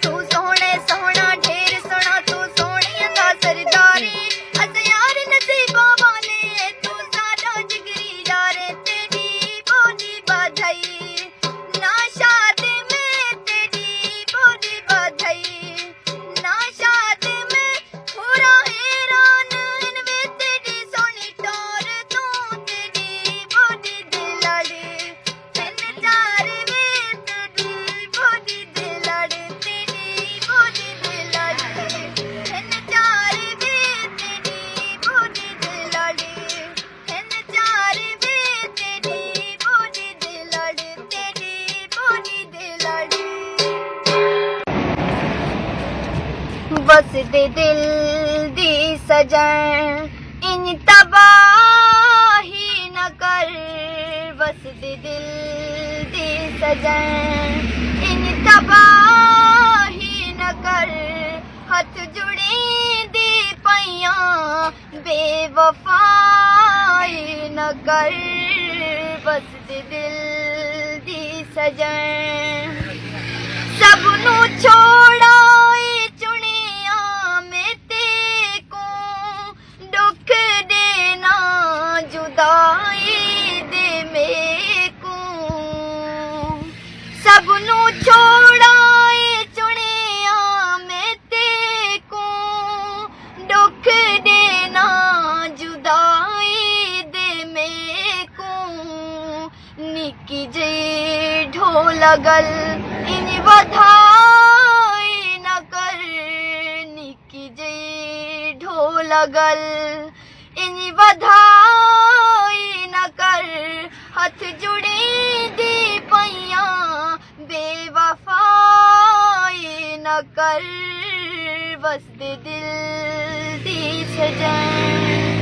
तू सोहणे सोहना ढेर सोना तू सोहणियां दा सरदारी अस यार नसीबा वाले तू साडा जिगरी यार तेरी बोली बधाई ना शादी में तेरी बोली बधाई ना शादी में पूरा हैरान इनवे तेरी सोनी टोर तू तेरी बोली दे लड़ी इन चार वे तेरी बोली दे लड़ी तेरी बोली दे लड़ी इन चार वे तेरी बोली दे लड़ी इन चार वे तेरी बोली दे लड़ी तेरी बोली दे लड़ी बस दे दिल दी सजन इन तबाही न कर बस दे दिल दी सजन इन तबाही न कर हथ जुड़ी दी पइयां बेवफाई न कर बस दे दिल दी सजन सबनू छोड़ाए चुनिया में ते को दुख देना जुदाई दे मेरे को सबनू छोड़ाए चुनिया में ते को दुख देना जुदाई दे मेरे को निकी जी ढोल गल इन बधाई न कर निकी जी ढोल गल इन बधाई न कर हथ जुड़ी दी पइयां बेवफाई न कर बस दे दिल दी सजन